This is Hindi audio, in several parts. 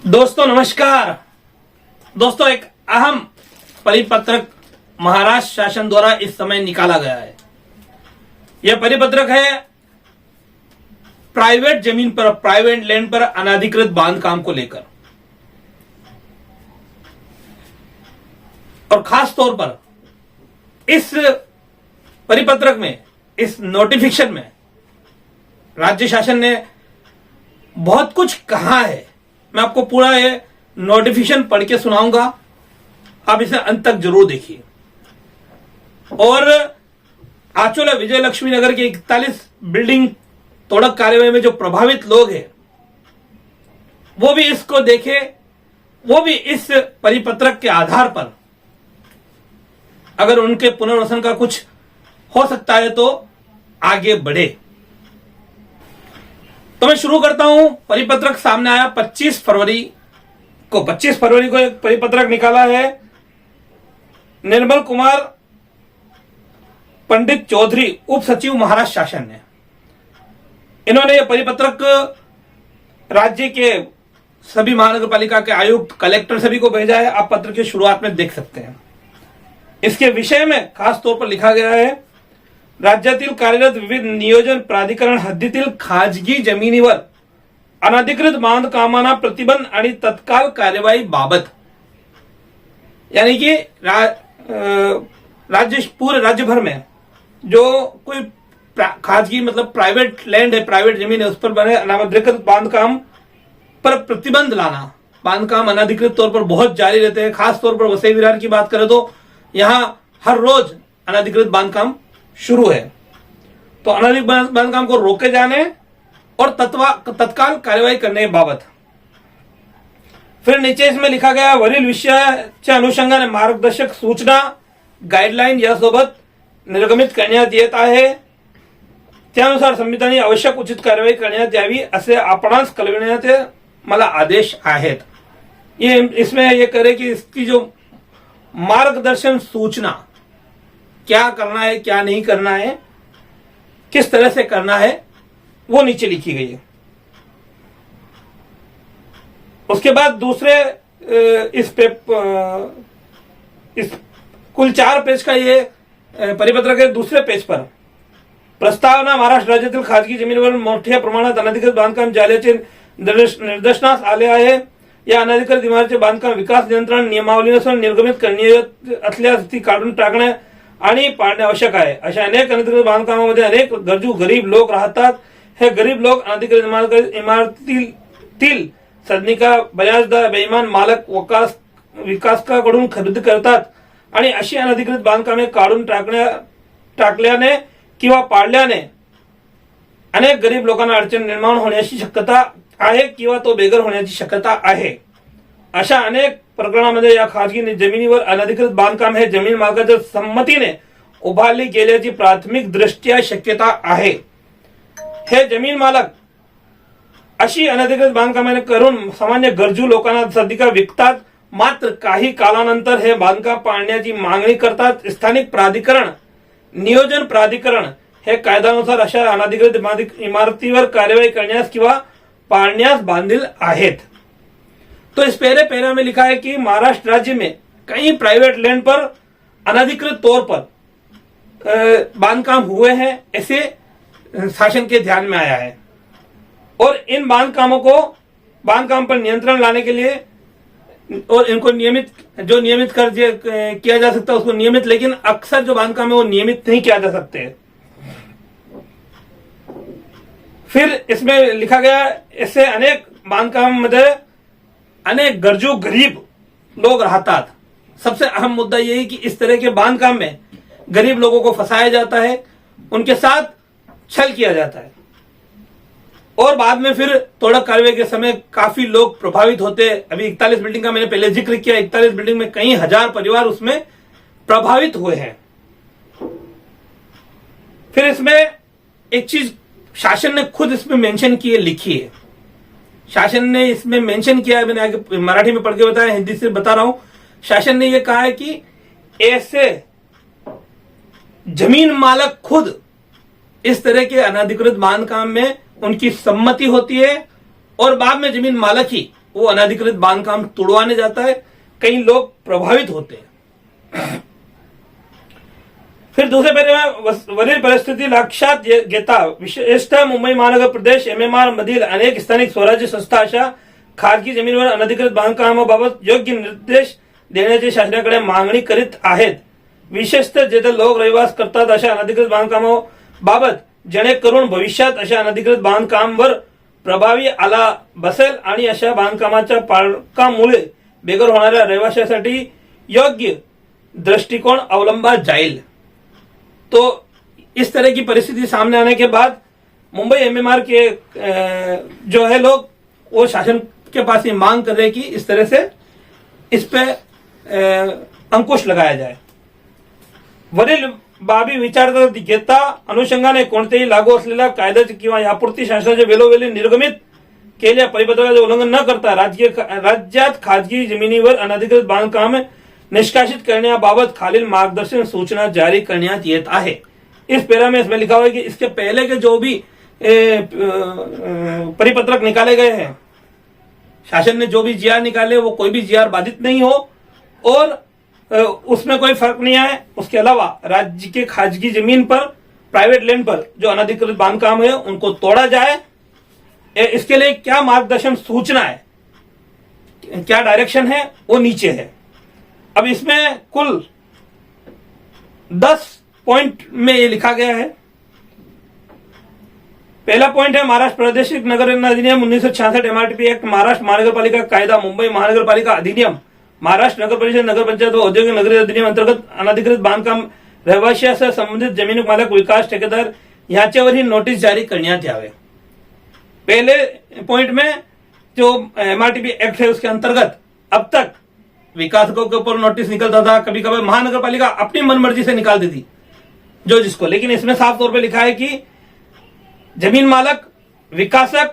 दोस्तों नमस्कार। दोस्तों एक अहम परिपत्रक महाराष्ट्र शासन द्वारा इस समय निकाला गया है। यह परिपत्रक है प्राइवेट जमीन पर, प्राइवेट लैंड पर अनाधिकृत बांधकाम को लेकर, और खास तौर पर इस परिपत्रक में, इस नोटिफिकेशन में राज्य शासन ने बहुत कुछ कहा है। मैं आपको पूरा ये नोटिफिकेशन पढ़ के सुनाऊंगा, आप इसे अंत तक जरूर देखिए। और आचोला विजय लक्ष्मी नगर के 41 बिल्डिंग तोड़क कार्यवाही में जो प्रभावित लोग हैं वो भी इसको देखे, वो भी इस परिपत्रक के आधार पर अगर उनके पुनर्वसन का कुछ हो सकता है तो आगे बढ़े। तो मैं शुरू करता हूं। परिपत्रक सामने आया 25 फरवरी को एक परिपत्रक निकाला है निर्मल कुमार पंडित चौधरी, उप सचिव महाराष्ट्र शासन ने। इन्होंने यह परिपत्रक राज्य के सभी महानगरपालिका के आयुक्त, कलेक्टर सभी को भेजा है। आप पत्र की शुरुआत में देख सकते हैं। इसके विषय में खास तौर पर लिखा गया है, राज्यातील कार्यरत विविध नियोजन प्राधिकरण हद्दीतील खाजगी जमिनीवर अनधिकृत बांधकामांना प्रतिबंध आणि तत्काल कार्यवाही बाबत, यानी कि पूरे राज्य भर में जो कोई खाजगी मतलब प्राइवेट लैंड है, प्राइवेट जमीन है, उस पर बने अनाधिकृत बांधकाम पर प्रतिबंध लाना। बांधकाम अनाधिकृत तौर पर बहुत जारी रहते हैं। खास तौर पर वसई विरार की बात करें तो यहां हर रोज अनाधिकृत बांधकाम शुरू है। तो अनाधिकृत बांधकाम को रोके जाने और तत्काल कार्यवाही करने बाबत। फिर नीचे इसमें लिखा गया, वरील विषयाच्या अनुषंगाने मार्गदर्शक सूचना गाईडलाईन यासोबत निर्गमित करण्यात येत आहे। त्यानुसार संविधानाने आवश्यक उचित कार्यवाही करण्यात यावी असे आपणास कळविण्याचे मला आदेश आहेत। ये इसमें ये करे कि इसकी जो मार्गदर्शन सूचना, क्या करना है क्या नहीं करना है, किस तरह से करना है, वो नीचे लिखी गई है। उसके बाद दूसरे इस कुल 4 पेज का ये परिपत्रक है। दूसरे पेज पर प्रस्तावना, महाराष्ट्र राज्यातील खाजगी जमिनीवर मोठ्या प्रमाणात अनधिकृत बांधकाम झाल्याचे निदर्शनास आले आहे। या अनधिकृत इमारतीचे बांधकाम विकास नियंत्रण नियमावलीनुसार निर्गमित करणे असल्यास ती काढून टाकणे आणि पाडणे आवश्यक आहे। अशा अनेक अनधिकृत बांधकामांमध्ये अनेक गरजू गरीब लोक राहतात। हे गरीब लोक अनधिकृत इमारतीतील सदनिका बऱ्याचदा बेईमान मालक विकासकाकडून खरेदी करतात आणि अशी अनधिकृत बांधकामे काढून टाकल्याने किंवा पाडल्याने अनेक गरीब लोकांना अडचण निर्माण होण्याची शक्यता आहे किंवा तो बेघर होण्याची शक्यता आहे। अशा अनेक प्रकरणांमध्ये या खाजगी जमिनीवर अनधिकृत बांधकाम हे जमीन मालकाच्या संमतीने उभारली गेल्याची प्राथमिक दृष्ट्या शक्यता आहे। हे जमीन मालक अशी अनधिकृत बांधकामे करून सामान्य गरजू लोकांना सदनिका विकतात, मात्र काही कालानंतर हे बांधकाम पाडण्याची मागणी करतात। स्थानिक प्राधिकरण, नियोजन प्राधिकरण हे कायद्यानुसार अशा अनधिकृत इमारतीवर कार्यवाही करण्यास किंवा पाडण्यास बांधील आहेत। तो इस पहले पैरा में लिखा है कि महाराष्ट्र राज्य में कई प्राइवेट लैंड पर अनधिकृत तौर पर बांधकाम हुए हैं, ऐसे शासन के ध्यान में आया है। और इन बांधकाम पर नियंत्रण लाने के लिए और इनको नियमित कर किया जा सकता है उसको नियमित, लेकिन अक्सर जो बांधकाम है वो नियमित नहीं किया जा सकते। फिर इसमें लिखा गया, इससे अनेक बांधकाम मध्ये अनेक गरजू गरीब लोग राहतात। सबसे अहम मुद्दा यह है कि इस तरह के बांधकाम में गरीब लोगों को फंसाया जाता है, उनके साथ छल किया जाता है और बाद में फिर तोड़क कार्रवाई के समय काफी लोग प्रभावित होते हैं। अभी 41 बिल्डिंग का मैंने पहले जिक्र किया, 41 बिल्डिंग में कई हजार परिवार उसमें प्रभावित हुए हैं। फिर इसमें एक चीज शासन ने खुद इसमें मेंशन की है, लिखी है। शासन ने इसमें मेंशन किया है, मैंने आगे मराठी में पढ़ के बताया, हिंदी से बता रहा हूं। शासन ने यह कहा है कि ऐसे जमीन मालक खुद इस तरह के अनधिकृत बांधकाम में उनकी सम्मति होती है और बाद में जमीन मालक ही वो अनधिकृत बांधकाम तोड़वाने जाता है, कई लोग प्रभावित होते हैं। फिर दूसरे पैरे में वरील परिस्थिती लक्षात घेता विशेषतः मुंबई महानगर प्रदेश MMR मधील अनेक स्थानिक स्वराज्य संस्था अशा खाजगी जमिनीवर अनधिकृत बांधकामाबाबत योग्य निर्देश देण्याची शासनाकडे मागणी करीत आहेत। विशेषतः जेथे लोक रहिवास करतात अशा अनधिकृत बांधकामाबाबत जेणेकरून भविष्यात अशा अनधिकृत बांधकामावर प्रभावी आला बसेल आणि अशा बांधकामाच्या पाळकामुळे बेघर होणाऱ्या रहिवाशांसाठी योग्य दृष्टिकोन अवलंबा जाईल। तो इस तरह की परिस्थिति सामने आने के बाद मुंबई MMR के जो है लोग वो शासन के पास ये मांग कर रहे हैं कि इस तरह से इस पे अंकुश लगाया जाए। वरील बाबी विचारात घेता अनुषंगाने कोणतेही लागू असलेल्या कायद्याचे किंवा यापूर्वी शासनाचे वेळोवेळी निर्गमित केलेल्या परिपत्रकाचे उल्लंघन न करता राज्यात खाजगी जमिनीवर अनधिकृत बांधकाम निष्कासित करण्याबाबत खालील मार्गदर्शन सूचना जारी करण्यात येत आहे। इस पैरा में इसमें लिखा हुआ है कि इसके पहले के जो भी परिपत्रक निकाले गए हैं, शासन ने जो भी GR निकाले वो कोई भी GR बाधित नहीं हो और उसमें कोई फर्क नहीं आए। उसके अलावा राज्य के खाजगी जमीन पर, प्राइवेट लैंड पर जो अनधिकृत बांधकाम है उनको तोड़ा जाए। इसके लिए क्या मार्गदर्शन सूचना है, क्या डायरेक्शन है, वो नीचे है। अब इसमें कुल 10 पॉइंट में ये लिखा गया है। पहला पॉइंट है महाराष्ट्र प्रादेशिक नगर अधिनियम 1966 MRTP एक्ट, महाराष्ट्र महानगरपालिका कायदा, मुंबई महानगरपालिका अधिनियम, महाराष्ट्र नगर परिषद नगर पंचायत व औद्योगिक नगरी अधिनियम अंतर्गत अनधिकृत बांधकाम रहिवाशांसह संबंधित जमीन मालक, विकास ठेकेदार यांच्यावरही नोटीस जारी करण्यात यावे। पहले पॉइंट में जो MRTP एक्ट है उसके अंतर्गत अब तक विकासकों के ऊपर नोटिस निकलता था, कभी कभी महानगरपालिका अपनी मनमर्जी से निकाल देती जो जिसको, लेकिन इसमें साफ तौर पे लिखा है कि जमीन मालक, विकासक,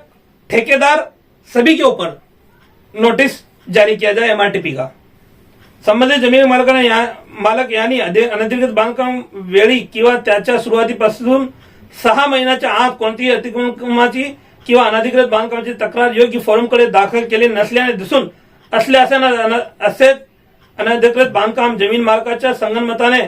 ठेकेदार सभी के ऊपर नोटिस जारी किया जाए MRTP का। संबंधित जमीन मालक यांनी अनधिकृत बांधकाम वेळी किंवा त्याच्या सुरुवातीपासून 6 महिन्याच्या आत कोणतीही अतिक्रमणाची किंवा अनधिकृत बांधकामाची तक्रार योग्य फॉर्मकडे दाखल केली नसल्याने दिसून असे अनधिकृत बांधकाम जमीन मालकाच्या संगनमताने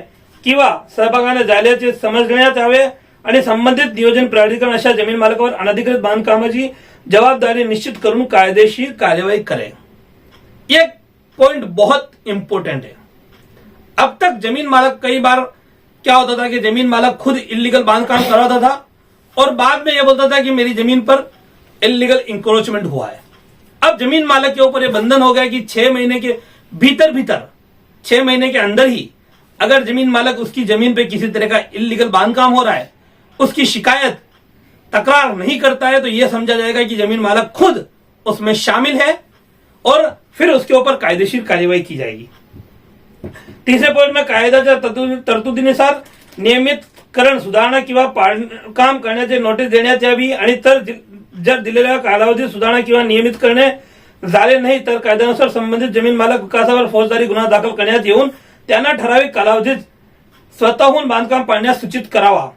किंवा सहभागाने झाल्याचे समजण्यात यावे आणि संबंधित नियोजन प्राधिकरण अशा जमीन मालकावर अनधिकृत बांधकामाची जवाबदारी निश्चित करून कायदेशीर कार्यवाही करे। ये पॉइंट बहुत इंपॉर्टेंट है। अब तक जमीन मालक कई बार क्या होता था कि जमीन मालक खुद इलीगल बांधकाम करवाता था और बाद में यह बोलता था कि मेरी जमीन पर इलीगल इंक्रोचमेंट हुआ है। अब जमीन मालक के ऊपर यह बंधन हो गया कि 6 महीने के भीतर 6 महीने के अंदर ही अगर जमीन मालक उसकी जमीन पे किसी तरह का इलीगल बांधकाम हो रहा है, उसकी शिकायत, तकरार नहीं करता है तो यह समझा जाएगा कि जमीन मालक खुद उसमें शामिल है और फिर उसके ऊपर कायदेशीर कार्यवाही की जाएगी। तीसरे पॉइंट में कायद्याच्या तरतुदीनुसार नियमितकरण, सुधारणा किंवा काम करण्याचे नोटीस देण्यात यावी आणि तर जर दिलेल्या कालावधीत सुधारणा किंवा नियमित करणे झाले नाही तर कायद्यानुसार संबंधित जमीन मालक विकासावर फौजदारी गुन्हा दाखल करण्यात येऊन त्यांना ठराविक कालावधीत स्वतःहून बांधकाम पाडण्यास सूचित करावा।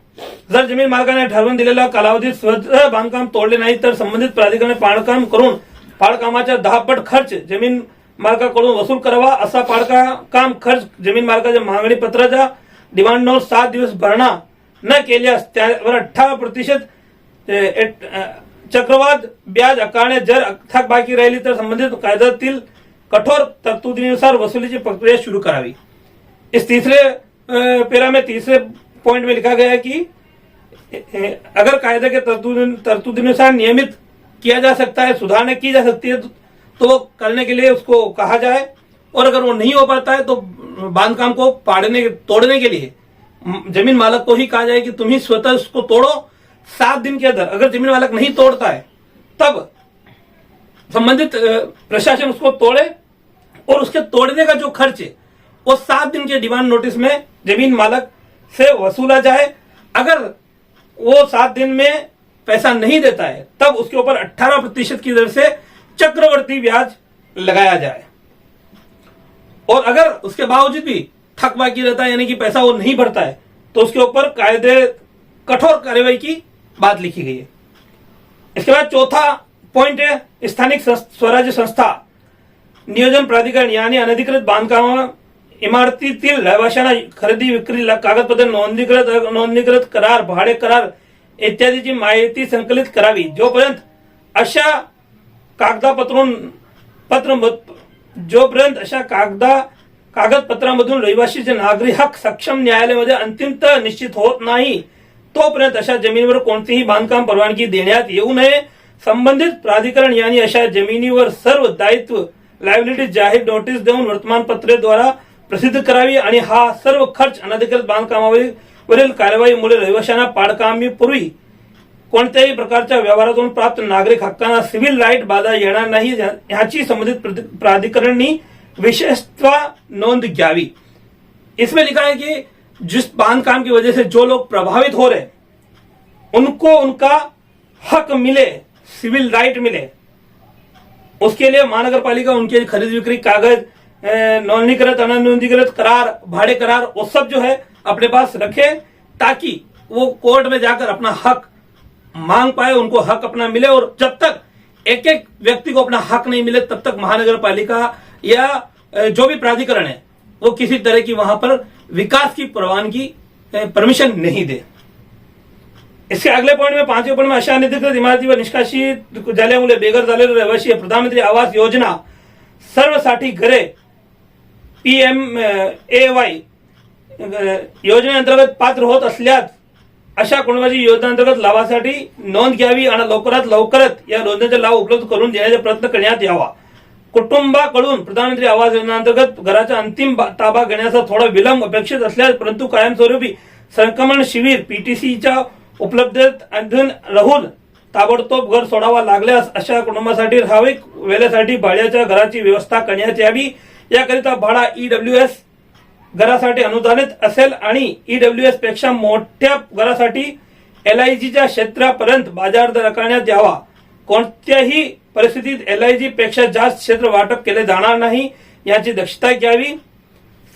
जर जमीन मालकाने ठरवून दिलेल्या कालावधीत स्वतः बांधकाम तोडले नाही तर संबंधित प्राधिकरणाने पाडकाम करून पाडकामाच्या 10 पट खर्च जमीन मालकाकडून वसूल करावा। असा पाडकाम खर्च जमीन मालकाच्या मागणी पत्राच्या डिमांड नोट 7 दिवस भरणा न केल्यास त्यावर 18% चक्रवाढ ब्याज आकारणे, जर थकबाकी राहिली तर संबंधित कायद्यातील कठोर तरतुदीनुसार वसुलीची प्रक्रिया शुरू करावी। इस तीसरे पैरा में तीसरे पॉइंट में लिखा गया है कि अगर कायदे के तरतुदीनुसार नियमित किया जा सकता है, सुधारना की जा सकती है तो वो करने के लिए उसको कहा जाए और अगर वो नहीं हो पाता है तो बांधकाम को तोड़ने के लिए जमीन मालक को ही कहा जाए कि तुम ही स्वतः उसको तोड़ो 7 दिन के अंदर। अगर जमीन मालक नहीं तोड़ता है तब संबंधित प्रशासन उसको तोड़े और उसके तोड़ने का जो खर्च है वो 7 दिन के डिमांड नोटिस में जमीन मालक से वसूला जाए। अगर वो 7 दिन में पैसा नहीं देता है तब उसके ऊपर 18% की दर से चक्रवर्ती ब्याज लगाया जाए और अगर उसके बावजूद भी थक बाकी रहता है यानी कि पैसा वो नहीं भरता है तो उसके ऊपर कायदे कठोर कार्यवाही की बात लिखी गई है। इसके बाद चौथा पॉइंट है स्थानिक स्वराज्य संस्था नियोजन प्राधिकरण यांनी अनधिकृत बांधकाम इमारतीतील रहिवाशांना खरेदी विक्री कागदपत्र नोंदणीकृत करार भाडे करार इत्यादीची माहिती संकलित करावी। जोपर्यंत अशा कागदपत्रांमधून रहिवाशीचे नागरी हक सक्षम न्यायालयामध्ये अंतिमतः निश्चित होत नाही तोपर्यंत अशा जमिनीवर कोणतीही बांधकाम परवानगी देण्यात येऊ नये। संबंधित प्राधिकरण यांनी अशा जमिनीवर सर्व दायित्व लायबिलिटी जाहीर नोटीस देऊन वर्तमानपत्रेद्वारा प्रसिद्ध करावी आणि हा सर्व खर्च अनधिकृत बांधकामावरील कारवाईमुळे रहिवाशांना पाडकामीपूर्वी कोणत्याही प्रकारच्या व्यवहारातून प्राप्त नागरिक हक्कांना सिव्हिल राईट बाधा येणार नाही याची संबंधित प्राधिकरणनी विशेषतः नोंद घ्यावी। इसमें लिखा है कि जिस बांधकाम की वजह से जो लोग प्रभावित हो रहे उनको उनका हक मिले, सिविल राइट मिले, उसके लिए महानगर पालिका उनके खरीद बिक्री कागज नोंदणीकृत अनोंदणीकृत करार भाड़े करार वो सब जो है अपने पास रखे ताकि वो कोर्ट में जाकर अपना हक मांग पाए, उनको हक अपना मिले। और जब तक एक एक व्यक्ति को अपना हक नहीं मिले तब तक महानगर पालिका या जो भी प्राधिकरण है वो किसी तरह की वहां पर विकास की परवानगी परमिशन नहीं दे। इसके अगले पॉइंट में 5वें पॉइंट में अशा अनधिकृत इमारतीवर निष्कासित झाल्यामुळे बेघर झालेले रहिवासी प्रधानमंत्री आवास योजना सर्वसाठी घरे PMAY योजनेअंतर्गत पात्र होत असल्यास अशा कुटुंबाची योजनेअंतर्गत लाभासाठी नोंद घ्यावी आणि लवकरात लवकरच या योजनेचा लाभ उपलब्ध करून देण्याचा प्रयत्न करण्यात यावा। कुटुंबाकडून प्रधानमंत्री आवास योजनेअंतर्गत घराचा अंतिम ताबा घेण्याचा थोडा विलंब अपेक्षित असल्यास परंतु कायमस्वरूपी संक्रमण शिबिर PTCच्या उपलब्धतेत अधीन राहून ताबडतोब घर सोडावा लागल्यास अशा कुटुंबासाठी ठराविक वेळेसाठी भाड्याच्या घराची व्यवस्था करण्यात यावी। याकरिता भाडा EWS घरासाठी अनुदानित असेल आणि EWS पेक्षा मोठ्या घरासाठी LIGच्या क्षेत्रापर्यंत बाजार दर करण्यात यावा। कोणत्याही परिस्थितीत LIG पेक्षा जास्त क्षेत्र वाटप केले जाणार नाही याची दक्षता घ्यावी।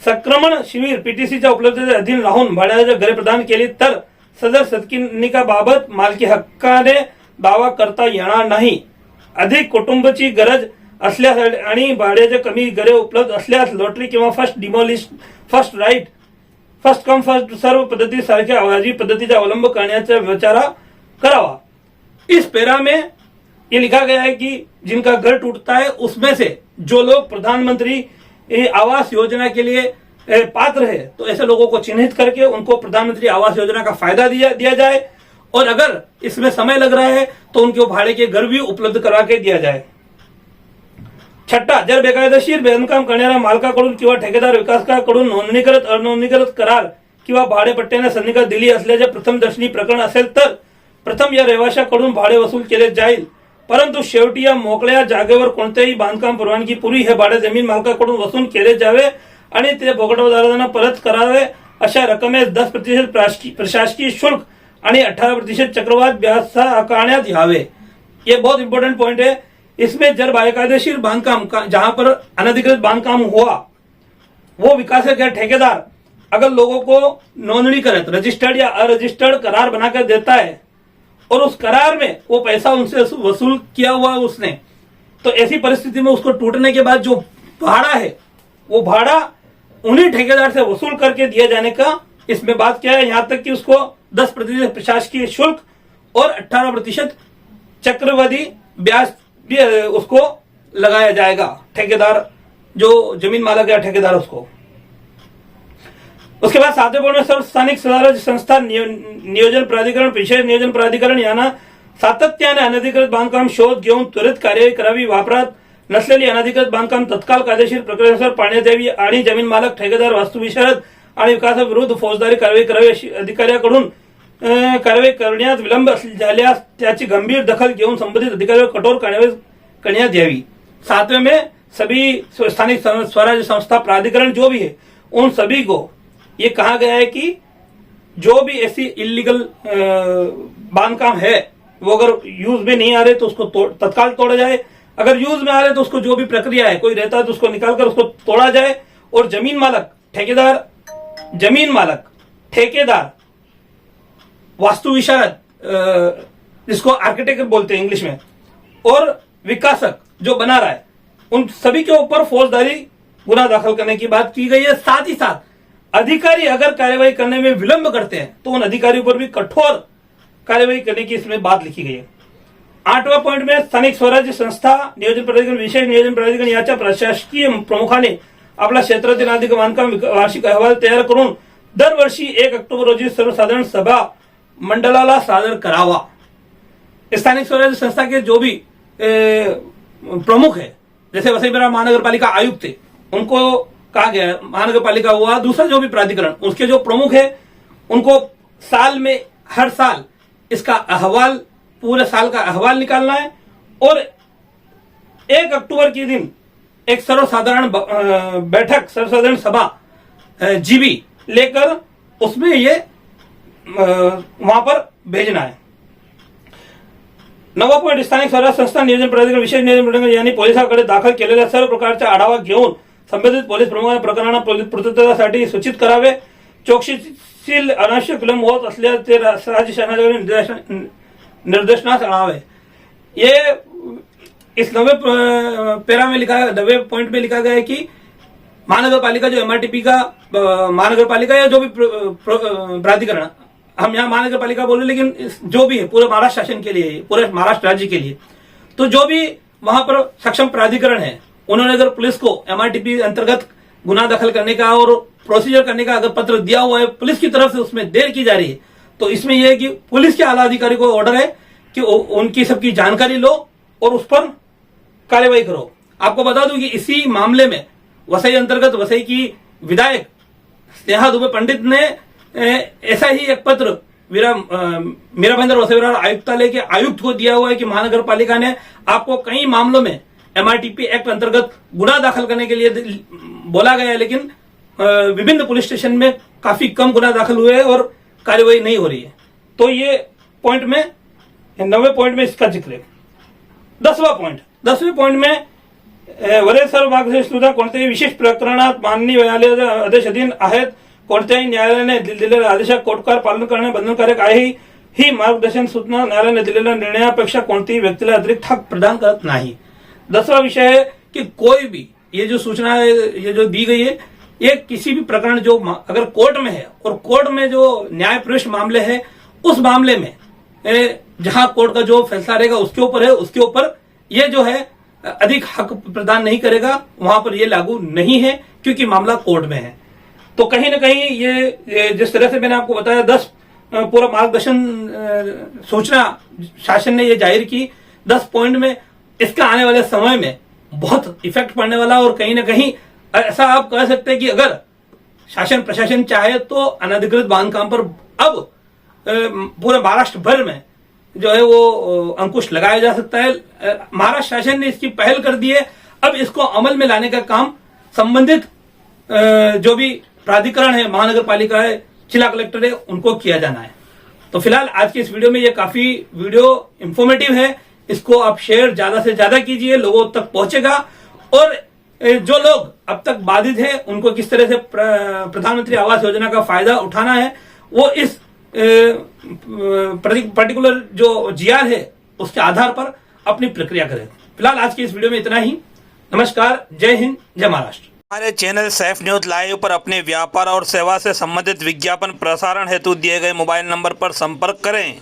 संक्रमण शिबिर PTCच्या उपलब्धतेच्या अधीन राहून भाड्याच्या घरे प्रदान केली तर सदर सदनिकाबाबत मालकी हक्काने दावा करता येणार नाही। अधिक कुटुंबाची गरज असल्यास आणि भाड्याचे कमी घरे उपलब्ध असल्यास लॉटरी किंवा first right first come first serve पद्धती सारख्या आवाजी पद्धतीचा अवलंब करण्याचा विचार करावा। इस पैरा में ये लिखा गया है कि जिनका घर टूटता है उसमें से जो लोग प्रधानमंत्री आवास योजना के लिए पात्र है तो ऐसे लोगों को चिन्हित करके उनको प्रधानमंत्री आवास योजना का फायदा दिया जाए और अगर इसमें समय लग रहा है तो उनको भाड़े के घर भी उपलब्ध करवा के दिया जाए। छठा, जर बेकायदेशीर बांधकाम करणाऱ्या मालकाकडून किंवा ठेकेदार विकासकाकडून नोंदणीकृत अनोंदणीकृत करार किंवा भाडेपट्ट्याने संधिका दिली असल्याचे प्रथम दर्शनी प्रकरण असेल तर प्रथम या रहिवाशाकडून भाडे वसूल केले जाईल, परंतु शेवटी या मोकळ्या जागेवर कोणत्याही बांधकाम परवानगी पूर्वी हे भाडे जमीन मालकाकडून वसूल केले जावे आणि ते भोगटदारांना परत करावे। अशा रकमेस 10% प्रशासकीय शुल्क आणि 18% चक्रवात ब्याज आकारण्यात यावे। ये बहुत इंपॉर्टेंट पॉइंट है। इसमें जब बेकायदेशीर बांधकाम जहां पर अनधिकृत बांधकाम हुआ वो विकासक या ठेकेदार अगर लोगों को नोंदणीकृत रजिस्टर्ड या अरजिस्टर्ड करार बनाकर देता है और उस करार में वो पैसा उनसे वसूल किया हुआ उसने, तो ऐसी परिस्थिति में उसको टूटने के बाद जो भाड़ा है वो भाड़ा उन्हीं ठेकेदार से वसूल करके दिया जाने का इसमें बात क्या है। यहां तक कि उसको 10% प्रशासकीय शुल्क और 18% चक्रवृद्धि ब्याज भी उसको लगाया जाएगा, ठेकेदार जो जमीन मालक या ठेकेदार उसको। उसके बाद 7वें पॉइंट में सर्व स्थानिक स्वराज्य संस्था नियोजन प्राधिकरण विशेष नियोजन प्राधिकरण यांना सातत्याने अनधिकृत बांधकाम शोध घेऊन त्वरित कार्यवाही करावी। वापरात नसलेली अनधिकृत बांधकाम तत्काळ कायदेशीर प्रक्रियेनुसार पाडण्यात यावी आणि जमीन मालक ठेकेदार वास्तुविशारद आणि विकासाविरुद्ध फौजदारी कारवाई करावी। अशी अधिकाऱ्याकडून कारवाई करण्यात विलंब झाल्यास त्याची गंभीर दखल घेऊन संबंधित अधिकाऱ्यांवर कठोर कारवाई करण्यात यावी। 7वें में सभी स्थानिक स्वराज्य संस्था प्राधिकरण जो भी है उन सभी को ये कहा गया है कि जो भी ऐसी इलीगल बांधकाम है वो अगर यूज में नहीं आ रहे तो उसको तत्काल तोड़ा जाए, अगर यूज में आ रहे तो उसको जो भी प्रक्रिया है कोई रहता है तो उसको निकालकर उसको तोड़ा जाए और जमीन मालक ठेकेदार वास्तु विशारद जिसको आर्किटेक्ट बोलते हैं इंग्लिश में और विकासक जो बना रहा है उन सभी के ऊपर फौजदारी गुना दाखिल करने की बात की गई है। साथ ही साथ अधिकारी अगर कार्यवाही करने में विलंब करते हैं तो उन अधिकारियों पर भी कठोर कार्यवाही करने की इसमें बात लिखी गई है। 8वां पॉइंट में स्थानिक स्वराज्य संस्था नियोजन प्राधिकरण, विशेष नियोजन प्राधिकरण याच्या प्रशासकीय प्रमुखाने आपला क्षेत्रातील आर्थिक बांधकाम वार्षिक अहवाल तयार करून दरवर्षी 1 ऑक्टोबर रोजी सर्वसाधारण सभा मंडलाला सादर करावा। स्थानिक स्वराज्य संस्था के जो भी प्रमुख है, जैसे वसई-विरार महानगरपालिका आयुक्त थे, उनको कहा गया है, महानगरपालिका हुआ, दूसरा जो भी प्राधिकरण उसके जो प्रमुख है उनको साल में हर साल इसका अहवाल, पूरे साल का अहवाल निकालना है और 1 अक्टूबर के दिन एक सर्वसाधारण बैठक, सर्वसाधारण सभा जीबी लेकर उसमें ये वहां पर भेजना है। 9वां पॉइंट, स्थानिक स्वराज्य संस्था नियोजन प्राधिकरण, विशेष नियोजन प्राधिकरण यांनी पोलिसांकडे दाखल केलेल्या सर्व प्रकारचा आढावा घेऊन संबंधित पोलीस प्रमुखांना प्रकरणांना पूर्ततेसाठी सूचित करावे। चौकशीतील अनावश्यक विलंब होत असल्यास ते राज्य शासनाच्या निर्देशनास आणावे। ये इस 9वें पैरा में लिखा, 9वें पॉइंट में लिखा गया है कि महानगरपालिका जो एमआरटीपी का महानगरपालिका या जो भी प्राधिकरण, हम यहाँ महानगरपालिका बोल रहे लेकिन जो भी है पूरे महाराष्ट्र शासन के लिए, पूरे महाराष्ट्र राज्य के लिए, तो जो भी वहां पर सक्षम प्राधिकरण है उन्होंने अगर पुलिस को एमआरटीपी अंतर्गत गुना दाखिल करने का और प्रोसीजर करने का अगर पत्र दिया हुआ है, पुलिस की तरफ से उसमें देर की जा रही है, तो इसमें यह है कि पुलिस के आला अधिकारी को ऑर्डर है कि उनकी सबकी जानकारी लो और उस पर कार्यवाही करो। आपको बता दूं कि इसी मामले में वसई अंतर्गत वसई की विधायक स्नेहा दुबे पंडित ने ऐसा ही एक पत्र मीरा भाईंदर वसई-विरार आयुक्तालय के आयुक्त को दिया हुआ है कि महानगरपालिका ने आपको कई मामलों में एमआरटीपी एक्ट अंतर्गत गुना दाखिल करने के लिए बोला गया है, लेकिन विभिन्न पुलिस स्टेशन में काफी कम गुना दाखिल हुए हैं और कार्यवाही नहीं हो रही है। तो ये पॉइंट में, 9वें पॉइंट में इसका जिक्र है। 10वें पॉइंट में वरील सर्व भागदर्शक कोणत्याही विशेष प्रकरणात माननीय न्यायालयाचे आदेश अधीन आहेत, कोणत्याही न्यायालयाने दिलेल्या आदेशात कोर्टकार पालन करणे बंधनकारक आहे। ही मार्गदर्शन सूचना न्यायालयाने दिलेल्या निर्णयापेक्षा कोणत्याही व्यक्तीला अतिरिक्त हक प्रदान करत नाही। 10वां विषय है कि कोई भी ये जो सूचना है, ये जो दी गई है, ये किसी भी प्रकरण जो अगर कोर्ट में है और कोर्ट में जो न्यायप्रविष्ट मामले है, उस मामले में जहां कोर्ट का जो फैसला रहेगा उसके ऊपर है, उसके ऊपर ये जो है अधिक हक प्रदान नहीं करेगा, वहां पर ये लागू नहीं है क्योंकि मामला कोर्ट में है। तो कहीं ना कहीं ये जिस तरह से मैंने आपको बताया 10 पूरा मार्गदर्शन सूचना शासन ने ये जाहिर की 10 पॉइंट में, इसका आने वाले समय में बहुत इफेक्ट पड़ने वाला। और कहीं ना कहीं ऐसा आप कह सकते हैं कि अगर शासन प्रशासन चाहे तो अनधिकृत बांधकाम पर अब पूरे महाराष्ट्र भर में जो है वो अंकुश लगाया जा सकता है। महाराष्ट्र शासन ने इसकी पहल कर दी है, अब इसको अमल में लाने का काम संबंधित जो भी प्राधिकरण है, महानगरपालिका है, जिला कलेक्टर है, उनको किया जाना है। तो फिलहाल आज की इस वीडियो में ये काफी वीडियो इंफॉर्मेटिव है, इसको आप शेयर ज्यादा से ज्यादा कीजिए, लोगों तक पहुंचेगा। और जो लोग अब तक बाधित हैं उनको किस तरह से प्रधानमंत्री आवास योजना का फायदा उठाना है, वो इस पर्टिकुलर जो जीआर है उसके आधार पर अपनी प्रक्रिया करें। फिलहाल आज की इस वीडियो में इतना ही। नमस्कार, जय हिंद, जय महाराष्ट्र। हमारे चैनल सैफ न्यूज लाइव पर अपने व्यापार और सेवा से संबंधित विज्ञापन प्रसारण हेतु दिए गए मोबाइल नंबर पर संपर्क करें।